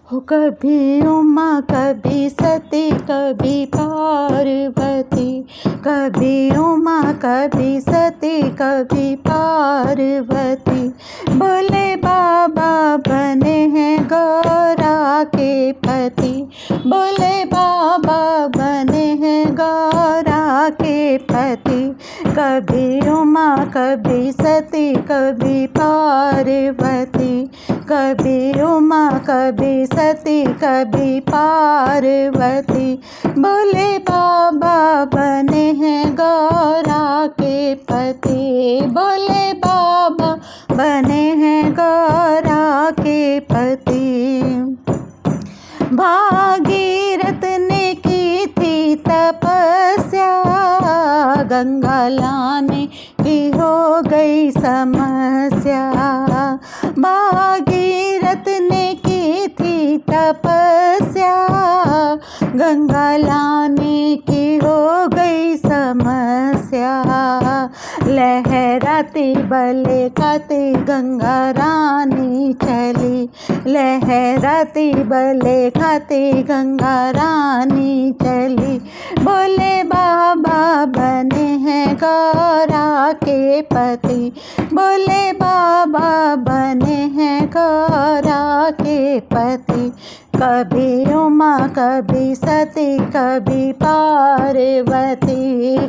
हो कभी उमा कभी सती कभी पार्वती, कभी उमा कभी सती कभी पार्वती। बोले बाबा बने हैं गौरा के पति, बोले बाबा बने हैं गौरा के पति। कभी उमा कभी सती कभी पार्वती, कभी उमा कभी सती कभी पार्वती। बोले बाबा बने हैं गौरा के पति, बोले बाबा बने हैं गौरा के पति। भागीरथ ने की थी तपस्या, गंगा लाने की हो गई समस्या। भागीरथ ने की थी तपस्या, गंगा लाने की हो गई समस्या। लहराती बले खाती गंगा रानी चली, लहराती बले खाती गंगा रानी चली। बोले बाबा बने हैं गौरा के पति, बोले बाबा बने हैं गौरा के पति। कभी उमा कभी सती कभी पार्वती,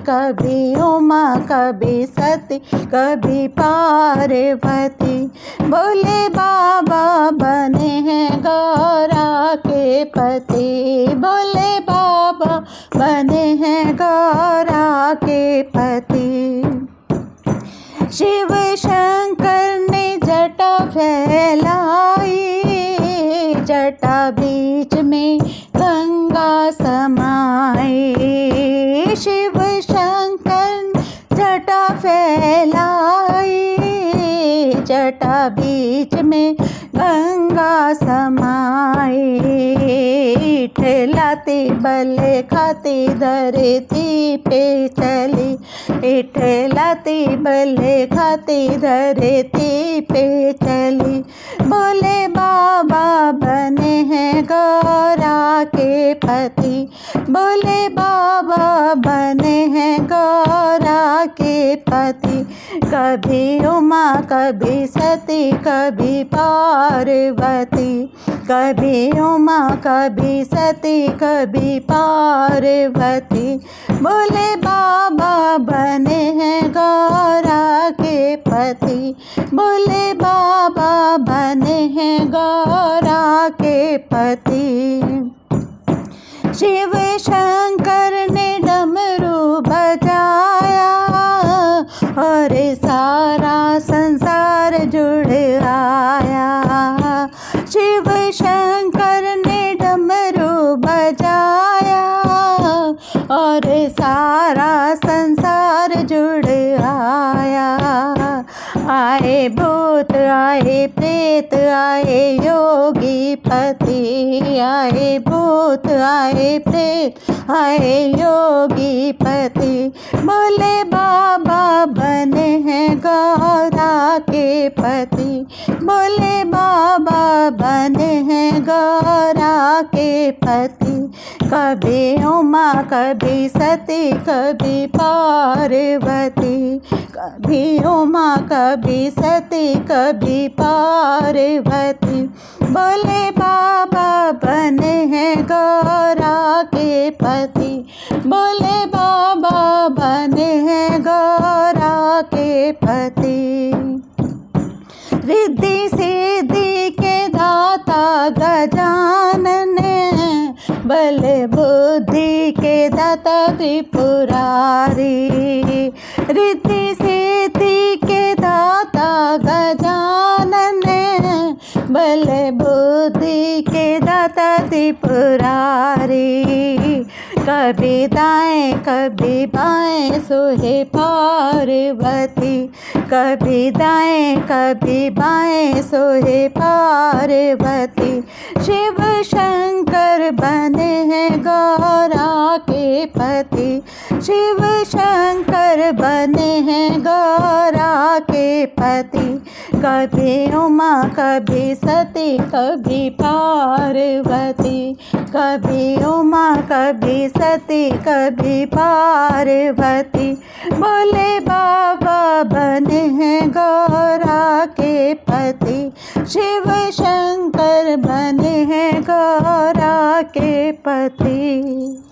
कभी उमा कभी सती कभी पार्वती। बोले बाबा बने हैं गौरा के पति, बोले बाबा बने हैं गौरा के पति। शिव शंकर ने जटा फैलाई, जटा बीच में गंगा समाई। शिव शंकर जटा फैलाई, जटा बीच में गंगा समाई। इठलाती बले खाती धरती पे चली, इठलाती बले खाती धरती पे चली। बोले बाबा बने हैं गौरा के पति, बोले बाबा बने हैं गौरा के पति। कभी उमा कभी सती कभी पार्वती, कभी उमा कभी सती कभी पार्वती। बोले बाबा बने हैं गौरा के पति, बोले बाबा बने हैं गौरा के पति। शिव शंकर ने डमरू बजाया और सारा संसार जुड़ आया। शिव शंकर ने डमरू बजाया और सारा संसार जुड़ आया। आए भूत आए प्रेत आए योगी पति, आए भूत आए प्रेत आए योगी पति। बोले बाबा बने हैं गौरा के पति, बोले बाबा बने हैं गौरा के पति। कभी उमा कभी सती कभी पार्वती, कभी उमा कभी सती कभी पार्वती। बोले बाबा बने हैं गौरा के पति, बोले बाबा बने हैं गौरा के पति। रिद्धि सिद्धि के दाता गजानन, बल बुद्धि के दाता त्रिपुरारी। रिद्धि सिद्धि के दाता गजानन, बल बुद्धि के दाता त्रिपुरारी। कभी दाएं कभी बाएं सोहे पार्वती, कभी दाएं कभी बाएं सोहे पार्वती। शिव शंकर बने हैं गौरा के पति, शिव शंकर बने हैं गौरा के पति। कभी उमा कभी सती कभी पार्वती, कभी उमा कभी सती कभी पार्वती। बोले बाबा बने हैं गौरा के पति, शिव शंकर बने हैं गौरा के पति।